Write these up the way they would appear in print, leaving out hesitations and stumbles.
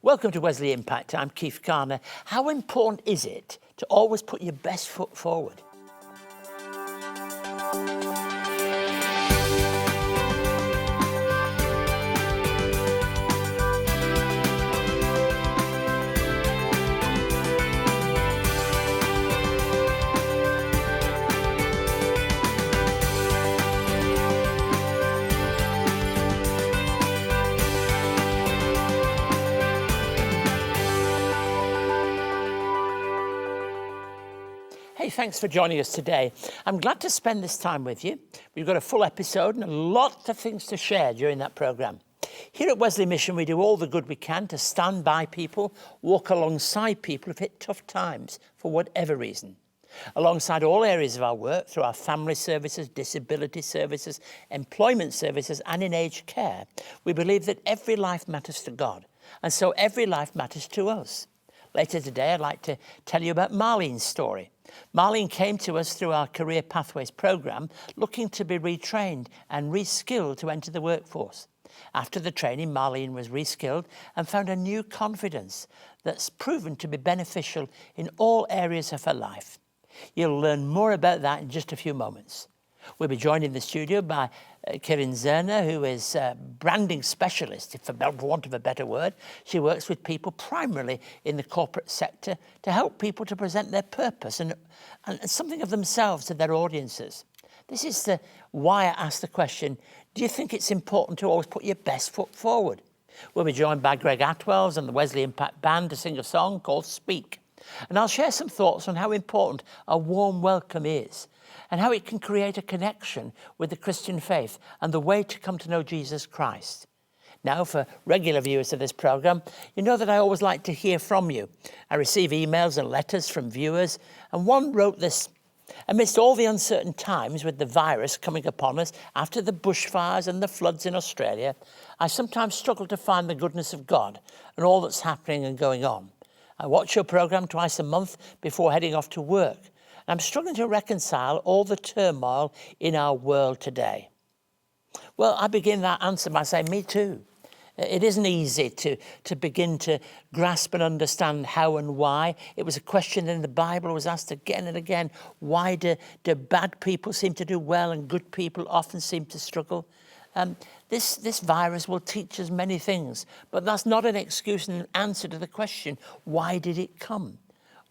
Welcome to Wesley Impact. I'm Keith Garner. How important is it to always put your best foot forward? Hey, thanks for joining us today. I'm glad to spend this time with you. We've got a full episode and a lot of things to share during that programme. Here at Wesley Mission, we do all the good we can to stand by people, walk alongside people who've hit tough times for whatever reason. Alongside all areas of our work, through our family services, disability services, employment services, and in aged care, we believe that every life matters to God, and so every life matters to us. Later today, I'd like to tell you about Marlene's story. Marlene came to us through our Career Pathways programme, looking to be retrained and reskilled to enter the workforce. After the training, Marlene was reskilled and found a new confidence that's proven to be beneficial in all areas of her life. You'll learn more about that in just a few moments. We'll be joined in the studio by Kirryn Zerna, who is a branding specialist, for want of a better word. She works with people primarily in the corporate sector to help people to present their purpose and something of themselves to their audiences. This is why I asked the question, do you think it's important to always put your best foot forward? We'll be joined by Greg Attwells and the Wesley Impact Band to sing a song called Speak. And I'll share some thoughts on how important a warm welcome is, and how it can create a connection with the Christian faith and the way to come to know Jesus Christ. Now, for regular viewers of this programme, you know that I always like to hear from you. I receive emails and letters from viewers, and one wrote this: amidst all the uncertain times with the virus coming upon us after the bushfires and the floods in Australia, I sometimes struggle to find the goodness of God and all that's happening and going on. I watch your programme twice a month before heading off to work. I'm struggling to reconcile all the turmoil in our world today. Well, I begin that answer by saying, me too. It isn't easy to begin to grasp and understand how and why. It was a question in the Bible was asked again and again. Why do bad people seem to do well and good people often seem to struggle? This virus will teach us many things, but that's not an excuse and an answer to the question, why did it come?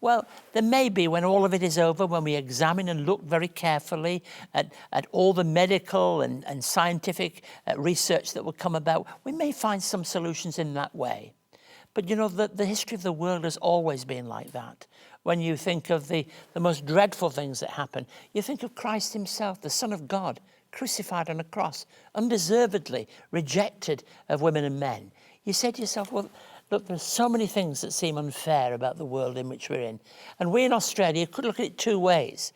Well, there may be, when all of it is over, when we examine and look very carefully at all the medical and scientific research that will come about, we may find some solutions in that way. But you know, the history of the world has always been like that. When you think of the most dreadful things that happen, you think of Christ himself, the Son of God, crucified on a cross, undeservedly rejected of women and men. You say to yourself, well, look, there's so many things that seem unfair about the world in which we're in. And we in Australia could look at it two ways.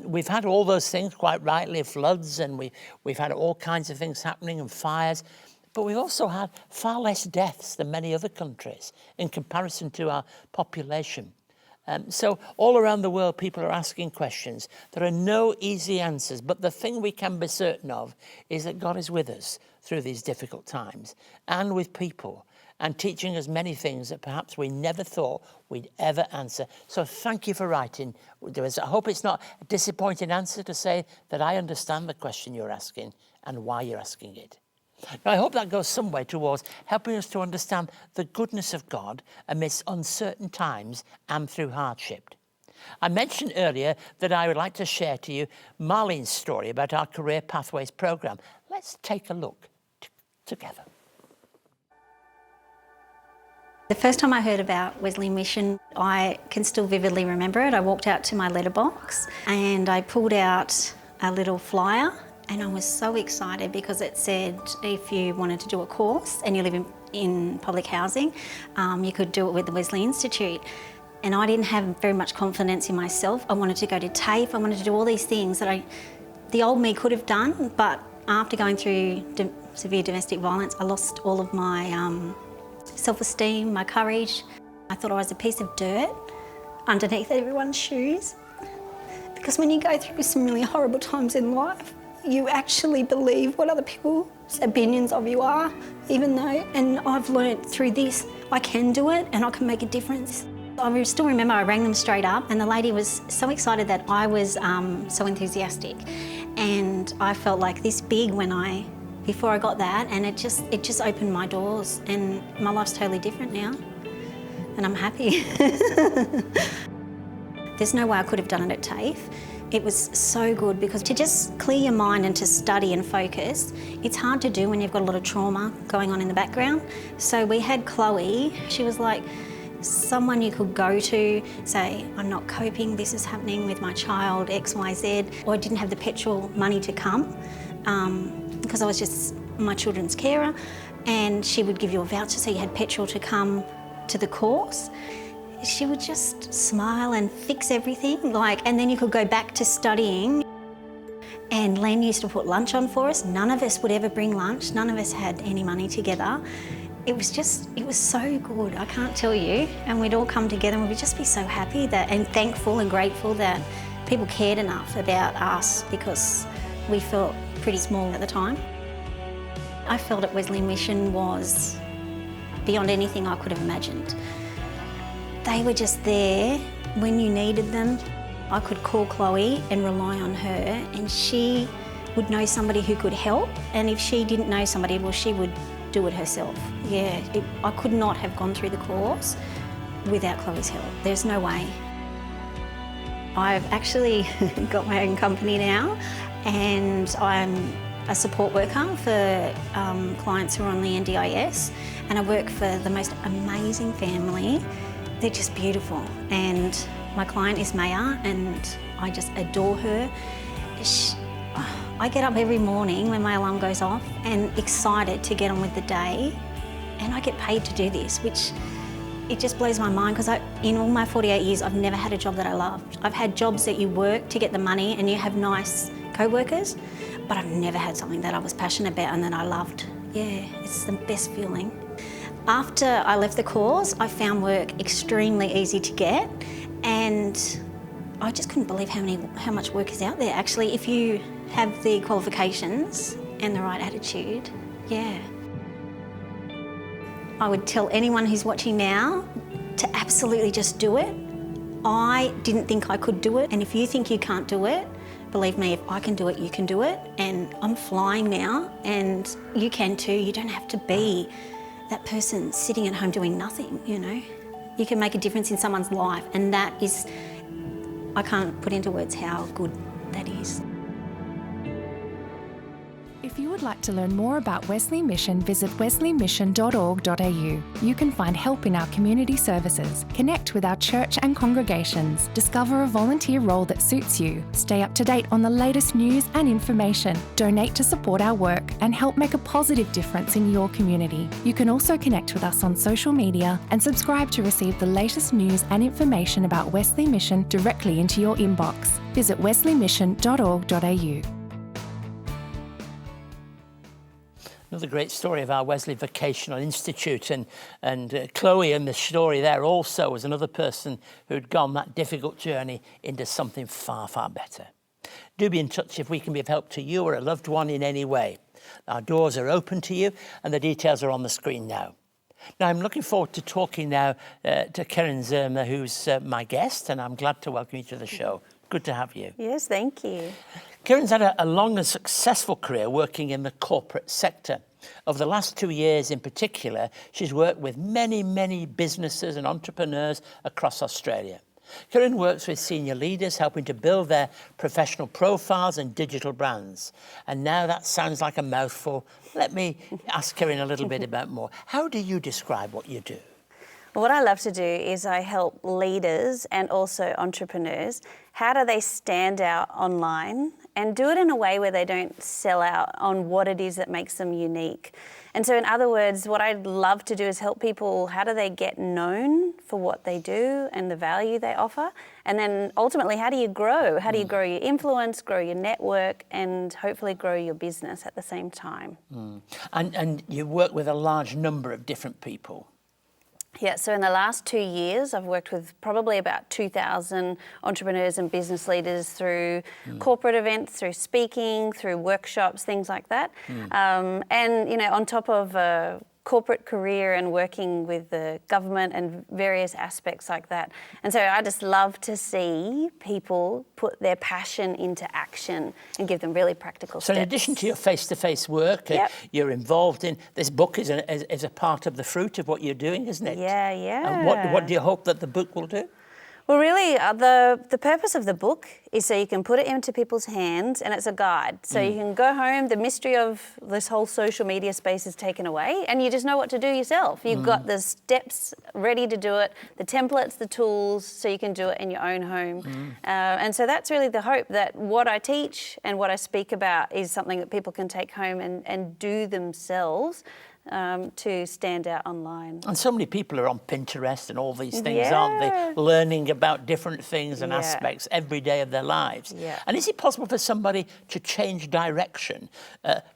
We've had all those things, quite rightly, floods, and we've had all kinds of things happening and fires. But we've also had far less deaths than many other countries in comparison to our population. So all around the world, people are asking questions. There are no easy answers, but the thing we can be certain of is that God is with us through these difficult times and with people, and teaching us many things that perhaps we never thought we'd ever answer. So thank you for writing. I hope it's not a disappointing answer to say that I understand the question you're asking and why you're asking it. Now, I hope that goes some way towards helping us to understand the goodness of God amidst uncertain times and through hardship. I mentioned earlier that I would like to share to you Marlene's story about our Career Pathways programme. Let's take a look together. The first time I heard about Wesley Mission, I can still vividly remember it. I walked out to my letterbox and I pulled out a little flyer, and I was so excited because it said if you wanted to do a course and you live in public housing, you could do it with the Wesley Institute. And I didn't have very much confidence in myself. I wanted to go to TAFE, I wanted to do all these things that the old me could have done, but after going through severe domestic violence, I lost all of my self-esteem, my courage. I thought I was a piece of dirt underneath everyone's shoes. Because when you go through some really horrible times in life, you actually believe what other people's opinions of you are, even though, and I've learnt through this, I can do it and I can make a difference. I still remember I rang them straight up and the lady was so excited that I was so enthusiastic, and I felt like this big before I got that, and it just opened my doors, and my life's totally different now and I'm happy. There's no way I could have done it at TAFE. It was so good because to just clear your mind and to study and focus, it's hard to do when you've got a lot of trauma going on in the background. So we had Chloe, she was like someone you could go to, say, I'm not coping, this is happening with my child, X, Y, Z, or I didn't have the petrol money to come because I was just my children's carer, and she would give you a voucher so you had petrol to come to the course. She would just smile and fix everything, and then you could go back to studying. And Len used to put lunch on for us. None of us would ever bring lunch. None of us had any money together. It was so good, I can't tell you. And we'd all come together and we'd just be so happy and thankful and grateful that people cared enough about us, because we felt pretty small at the time. I felt at Wesley Mission was beyond anything I could have imagined. They were just there when you needed them. I could call Chloe and rely on her, and she would know somebody who could help, and if she didn't know somebody, well, she would do it herself. Yeah, I could not have gone through the course without Chloe's help. There's no way. I've actually got my own company now, and I'm a support worker for clients who are on the NDIS, and I work for the most amazing family. They're just beautiful, and my client is Maya, and I just adore her. I get up every morning when my alarm goes off and excited to get on with the day, and I get paid to do this, which it just blows my mind, because in all my 48 years I've never had a job that I loved. I've had jobs that you work to get the money and you have nice co-workers, but I've never had something that I was passionate about and that I loved. Yeah, it's the best feeling. After I left the course, I found work extremely easy to get, and I just couldn't believe how much work is out there. Actually, if you have the qualifications and the right attitude, yeah. I would tell anyone who's watching now to absolutely just do it. I didn't think I could do it, and if you think you can't do it, believe me, if I can do it, you can do it. And I'm flying now, and you can too. You don't have to be that person sitting at home doing nothing, you know. You can make a difference in someone's life, and that is, I can't put into words how good that is. If you would like to learn more about Wesley Mission, visit wesleymission.org.au. You can find help in our community services, connect with our church and congregations, discover a volunteer role that suits you, stay up to date on the latest news and information, donate to support our work, and help make a positive difference in your community. You can also connect with us on social media and subscribe to receive the latest news and information about Wesley Mission directly into your inbox. Visit wesleymission.org.au. Another great story of our Wesley Vocational Institute, and Chloe in the story there also was another person who'd gone that difficult journey into something far, far better. Do be in touch if we can be of help to you or a loved one in any way. Our doors are open to you, and the details are on the screen now. Now, I'm looking forward to talking now to Kirryn Zerna, who's my guest, and I'm glad to welcome you to the show. Good to have you. Yes, thank you. Kirryn's had a long and successful career working in the corporate sector. Over the last 2 years in particular, she's worked with many, many businesses and entrepreneurs across Australia. Kirryn works with senior leaders, helping to build their professional profiles and digital brands. And now that sounds like a mouthful. Let me ask Kirryn a little bit about more. How do you describe what you do? What I love to do is I help leaders and also entrepreneurs. How do they stand out online and do it in a way where they don't sell out on what it is that makes them unique? And so in other words, what I'd love to do is help people, how do they get known for what they do and the value they offer? And then ultimately, how do you grow? How do you grow your influence, grow your network, and hopefully grow your business at the same time? And you work with a large number of different people. Yeah, so in the last 2 years, I've worked with probably about 2,000 entrepreneurs and business leaders through corporate events, through speaking, through workshops, things like that. And, you know, on top of a corporate career and working with the government and various aspects like that. And so I just love to see people put their passion into action and give them really practical steps. So in addition to your face-to-face work, you're involved in, this book is a part of the fruit of what you're doing, isn't it? Yeah, yeah. And what do you hope that the book will do? Well, really, the purpose of the book is so you can put it into people's hands, and it's a guide. So you can go home, the mystery of this whole social media space is taken away, and you just know what to do yourself. You've got the steps ready to do it, the templates, the tools, so you can do it in your own home. And so that's really the hope, that what I teach and what I speak about is something that people can take home and do themselves. To stand out online. And so many people are on Pinterest and all these things, aren't they? Learning about different things and aspects every day of their lives. Yeah. And is it possible for somebody to change direction?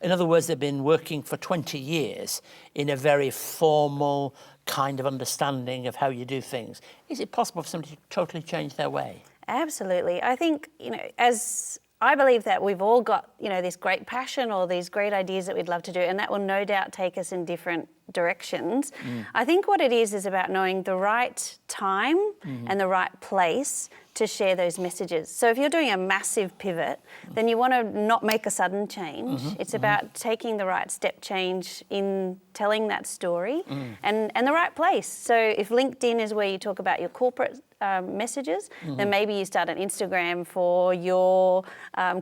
In other words, they've been working for 20 years in a very formal kind of understanding of how you do things. Is it possible for somebody to totally change their way? Absolutely. I think, you know, as I believe that we've all got, you know, this great passion or these great ideas that we'd love to do, and that will no doubt take us in different directions. I think what it is about knowing the right time and the right place to share those messages. So if you're doing a massive pivot, then you want to not make a sudden change. It's about taking the right step change in telling that story and the right place. So if LinkedIn is where you talk about your corporate messages, then maybe you start an Instagram for your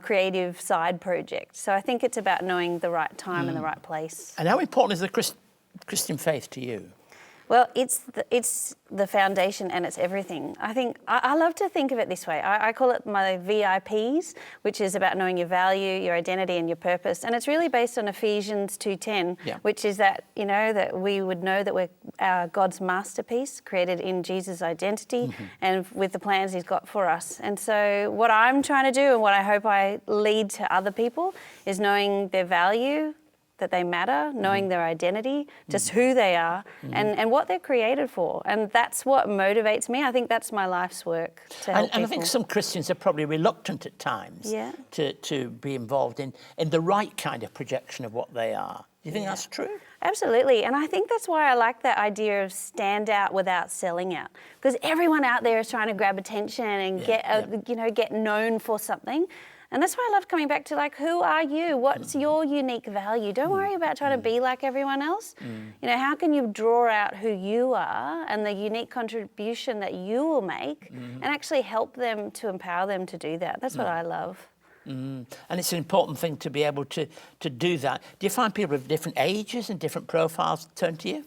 creative side project. So I think it's about knowing the right time and the right place. And how important is the Christian faith to you? Well, it's the foundation and it's everything. I think I love to think of it this way. I call it my VIPs, which is about knowing your value, your identity, and your purpose. And it's really based on Ephesians 2:10, which is that, you know, that we would know that we're God's masterpiece, created in Jesus' identity and with the plans He's got for us. And so what I'm trying to do and what I hope I lead to other people is knowing their value, that they matter, knowing their identity, just who they are and what they're created for. And that's what motivates me. I think that's my life's work to help people. And I think some Christians are probably reluctant at times to be involved in the right kind of projection of what they are. Do you think that's true? Absolutely. And I think that's why I like that idea of stand out without selling out. Because everyone out there is trying to grab attention and get known for something. And that's why I love coming back to, like, who are you? What's your unique value? Don't worry about trying to be like everyone else. You know, how can you draw out who you are and the unique contribution that you will make and actually help them to empower them to do that? That's what I love. And it's an important thing to be able to do that. Do you find people of different ages and different profiles turn to you?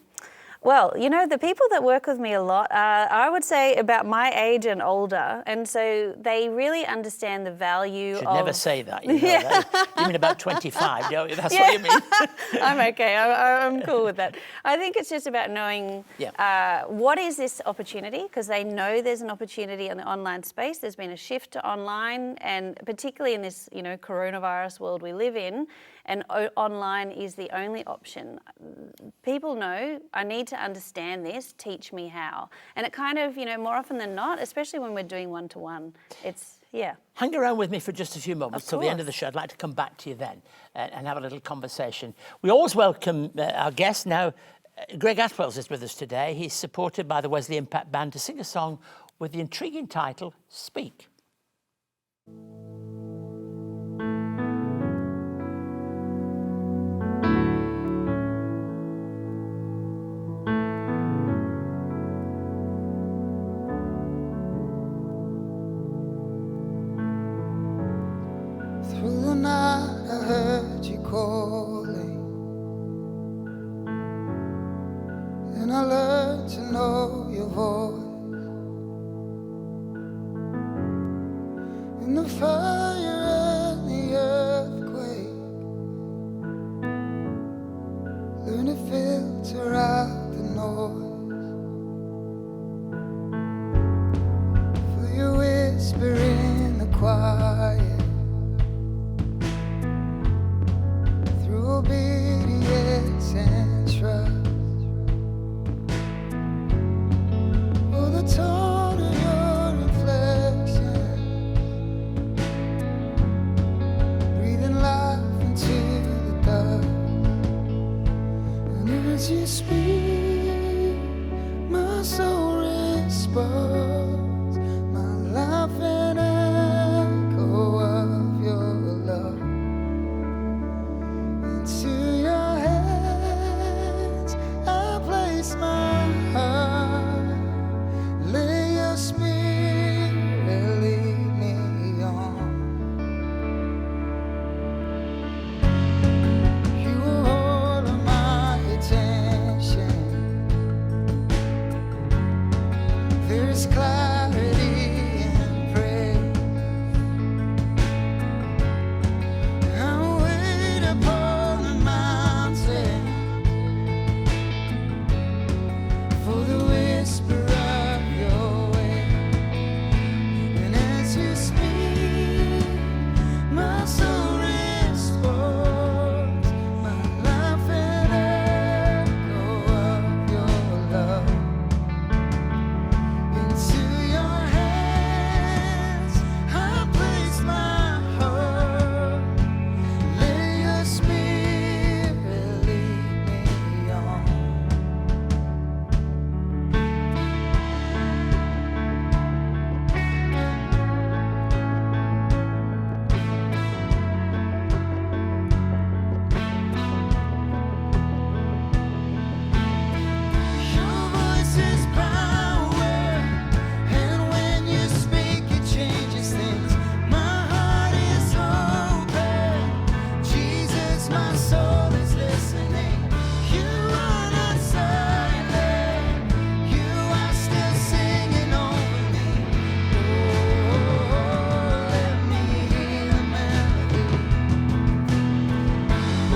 Well, you know, the people that work with me a lot are, I would say, about my age and older, and so they really understand the value Should of... never say that, you know that. You mean about 25, don't you? That's what you mean. I'm okay, I'm cool with that. I think it's just about knowing what is this opportunity, because they know there's an opportunity in the online space. There's been a shift to online, and particularly in this, you know, coronavirus world we live in, and online is the only option. People know, I need to understand this, teach me how. And it kind of, you know, more often than not, especially when we're doing one-to-one, it's, Hang around with me for just a few moments till the end of the show. I'd like to come back to you then and have a little conversation. We always welcome our guest. Now, Greg Attwells is with us today. He's supported by the Wesley Impact Band to sing a song with the intriguing title, Speak. Through the night I heard you calling, and I learned to know your voice. In the fire and the earthquake, learn to filter out the noise. For you whisper in the quiet, obedience and trust. soul responds, my life an echo of your love. Into your hands I place my heart. Lay your spirit, lead me on. You are all of my attention. There's clarity in praise. I wait upon the mountain for the whisper of your way. And as you speak, my soul responds, my life an echo of your love. Into your hands I place my heart. Lay your spirit, lead me on. Your voice is power, and when you speak it changes things. My heart is open, Jesus, my soul is listening. You are not silent, you are still singing over me. Oh, let me hear the melody. Oh,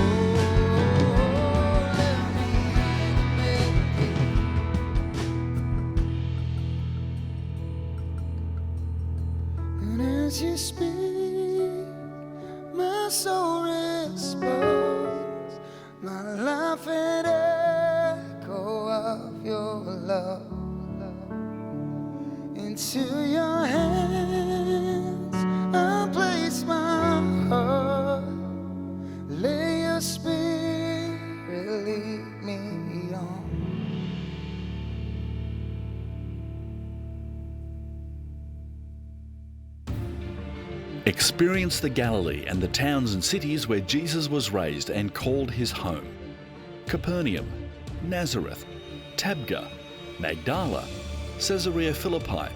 let me hear the melody. And as you speak, my soul responds, my life an echo of your love. Into your hands I place my heart. Lay your spirit, lead me on. Experience the Galilee and the towns and cities where Jesus was raised and called his home. Capernaum, Nazareth, Tabgha, Magdala, Caesarea Philippi,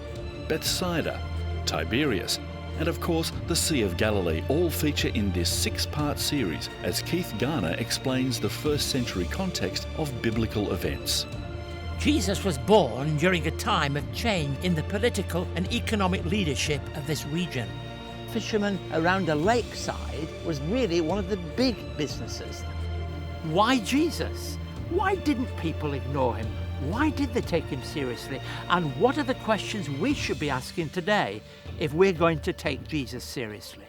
Bethsaida, Tiberias, and of course the Sea of Galilee all feature in this 6-part series as Keith Garner explains the first century context of biblical events. Jesus was born during a time of change in the political and economic leadership of this region. Fishermen around a lakeside was really one of the big businesses. Why Jesus? Why didn't people ignore him? Why did they take him seriously? And what are the questions we should be asking today if we're going to take Jesus seriously?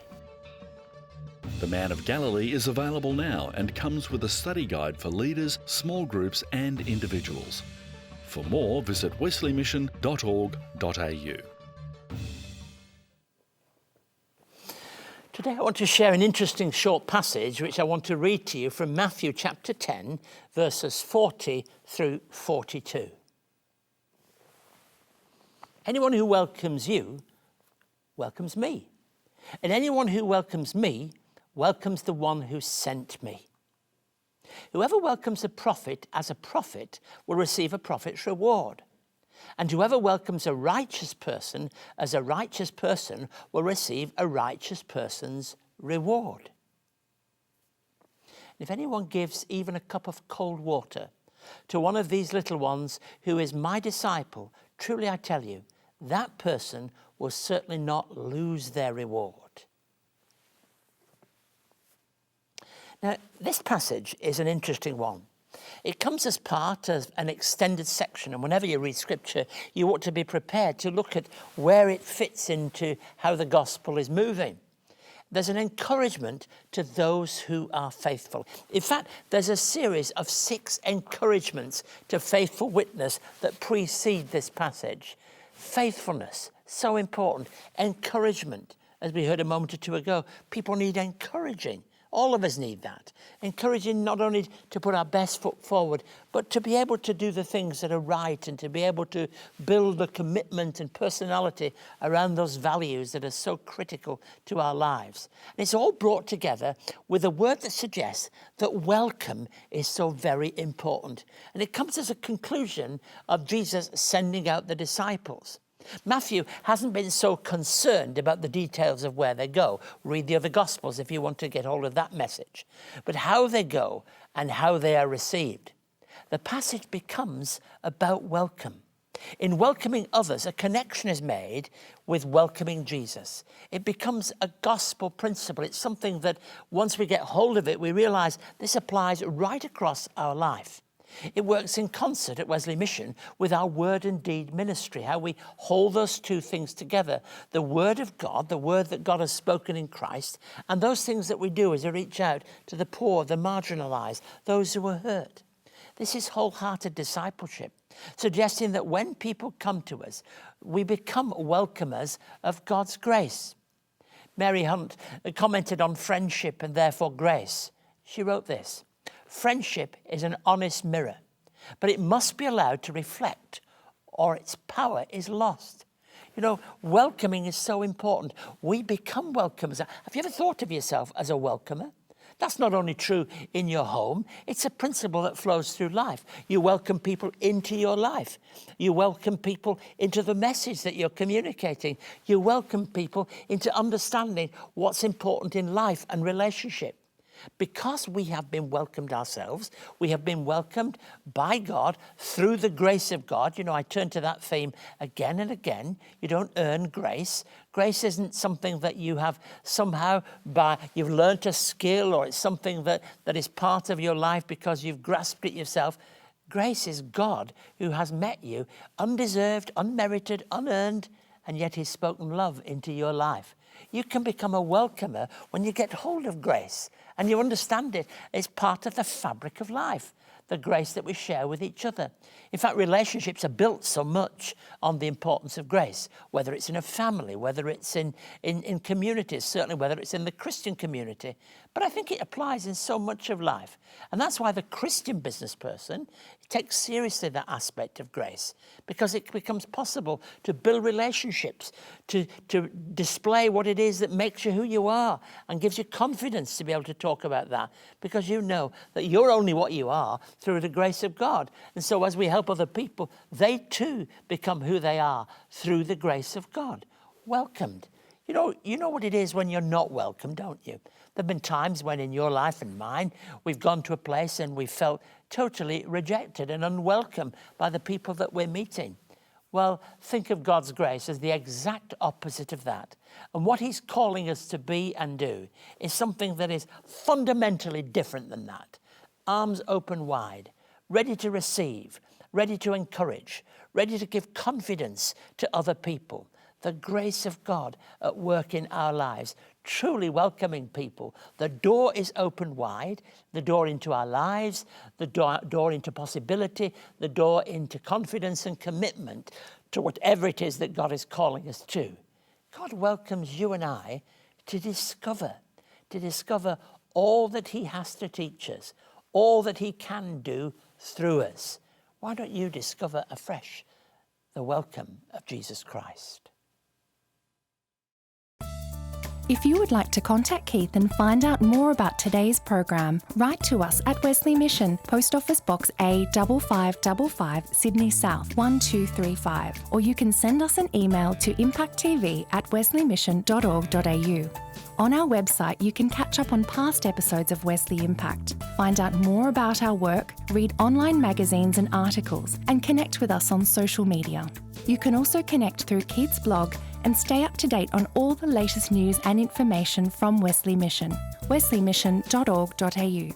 The Man of Galilee is available now and comes with a study guide for leaders, small groups and individuals. For more, visit wesleymission.org.au. Today I want to share an interesting short passage which I want to read to you from Matthew chapter 10, verses 40 through 42. Anyone who welcomes you welcomes me, and anyone who welcomes me welcomes the one who sent me. Whoever welcomes a prophet as a prophet will receive a prophet's reward. And whoever welcomes a righteous person as a righteous person will receive a righteous person's reward. If anyone gives even a cup of cold water to one of these little ones who is my disciple, truly I tell you, that person will certainly not lose their reward. Now, this passage is an interesting one. It comes as part of an extended section, and whenever you read Scripture, you ought to be prepared to look at where it fits into how the gospel is moving. There's an encouragement to those who are faithful. In fact, there's a series of 6 encouragements to faithful witness that precede this passage. Faithfulness, so important. Encouragement, as we heard a moment or two ago. People need encouraging. All of us need that. Encouraging not only to put our best foot forward, but to be able to do the things that are right and to be able to build the commitment and personality around those values that are so critical to our lives. And it's all brought together with a word that suggests that welcome is so very important. And it comes as a conclusion of Jesus sending out the disciples. Matthew hasn't been so concerned about the details of where they go. Read the other Gospels if you want to get hold of that message. But how they go and how they are received. The passage becomes about welcome. In welcoming others, a connection is made with welcoming Jesus. It becomes a gospel principle. It's something that once we get hold of it, we realize this applies right across our life. It works in concert at Wesley Mission with our word and deed ministry, how we hold those two things together. The word of God, the word that God has spoken in Christ, and those things that we do as we reach out to the poor, the marginalized, those who are hurt. This is wholehearted discipleship, suggesting that when people come to us, we become welcomers of God's grace. Mary Hunt commented on friendship and therefore grace. She wrote this: friendship is an honest mirror, but it must be allowed to reflect or its power is lost. You know, welcoming is so important. We become welcomers. Have you ever thought of yourself as a welcomer? That's not only true in your home, it's a principle that flows through life. You welcome people into your life. You welcome people into the message that you're communicating. You welcome people into understanding what's important in life and relationship. Because we have been welcomed ourselves, we have been welcomed by God through the grace of God. You know, I turn to that theme again and again. You don't earn grace. Grace isn't something that you have somehow you've learned a skill, or it's something that is part of your life because you've grasped it yourself. Grace is God who has met you, undeserved, unmerited, unearned, and yet he's spoken love into your life. You can become a welcomer when you get hold of grace and you understand it as part of the fabric of life, the grace that we share with each other. In fact, relationships are built so much on the importance of grace, whether it's in a family, whether it's in communities, certainly whether it's in the Christian community. But I think it applies in so much of life. And that's why the Christian business person takes seriously that aspect of grace, because it becomes possible to build relationships, to display what it is that makes you who you are and gives you confidence to be able to talk about that, because you know that you're only what you are through the grace of God. And so as we help other people, they too become who they are through the grace of God. Welcomed. You know what it is when you're not welcome, don't you? There have been times when in your life and mine, we've gone to a place and we felt totally rejected and unwelcome by the people that we're meeting. Well, think of God's grace as the exact opposite of that. And what he's calling us to be and do is something that is fundamentally different than that. Arms open wide, ready to receive, ready to encourage, ready to give confidence to other people. The grace of God at work in our lives, truly welcoming people. The door is open wide, the door into our lives, the door into possibility, the door into confidence and commitment to whatever it is that God is calling us to. God welcomes you and I to discover all that he has to teach us, all that he can do through us. Why don't you discover afresh the welcome of Jesus Christ? If you would like to contact Keith and find out more about today's program, write to us at Wesley Mission, Post Office Box A 5555, Sydney South 1235, or you can send us an email to impacttv@wesleymission.org.au. On our website, you can catch up on past episodes of Wesley Impact, find out more about our work, read online magazines and articles, and connect with us on social media. You can also connect through Keith's blog and stay up to date on all the latest news and information from Wesley Mission, wesleymission.org.au.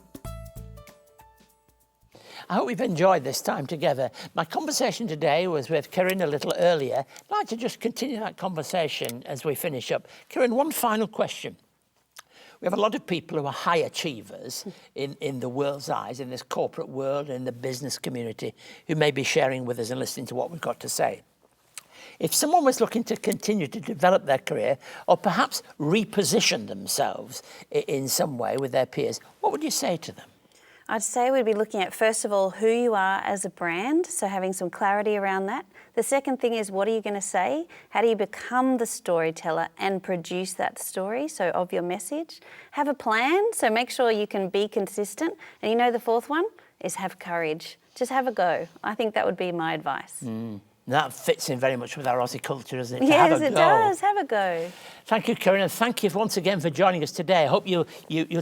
I hope we've enjoyed this time together. My conversation today was with Kirryn a little earlier. I'd like to just continue that conversation as we finish up. Kirryn, one final question. We have a lot of people who are high achievers in the world's eyes, in this corporate world, in the business community, who may be sharing with us and listening to what we've got to say. If someone was looking to continue to develop their career or perhaps reposition themselves in some way with their peers, what would you say to them? I'd say we'd be looking at, first of all, who you are as a brand, so having some clarity around that. The second thing is, what are you going to say? How do you become the storyteller and produce that story, so of your message? Have a plan, so make sure you can be consistent. And you know the fourth one is have courage. Just have a go. I think that would be my advice. That fits in very much with our Aussie culture, doesn't it? To Yes, have a it go. does. Have a go. Thank you, Kirryn, and thank you once again for joining us today. I hope you'll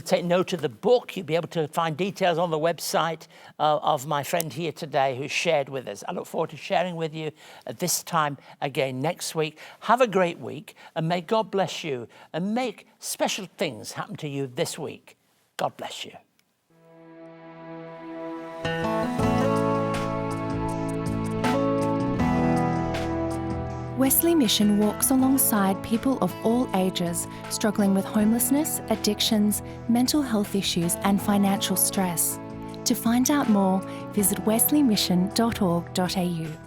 take note of the book. You'll be able to find details on the website of my friend here today who shared with us. I look forward to sharing with you at this time again next week. Have a great week, and may God bless you and make special things happen to you this week. God bless you. Wesley Mission walks alongside people of all ages struggling with homelessness, addictions, mental health issues and financial stress. To find out more, visit wesleymission.org.au.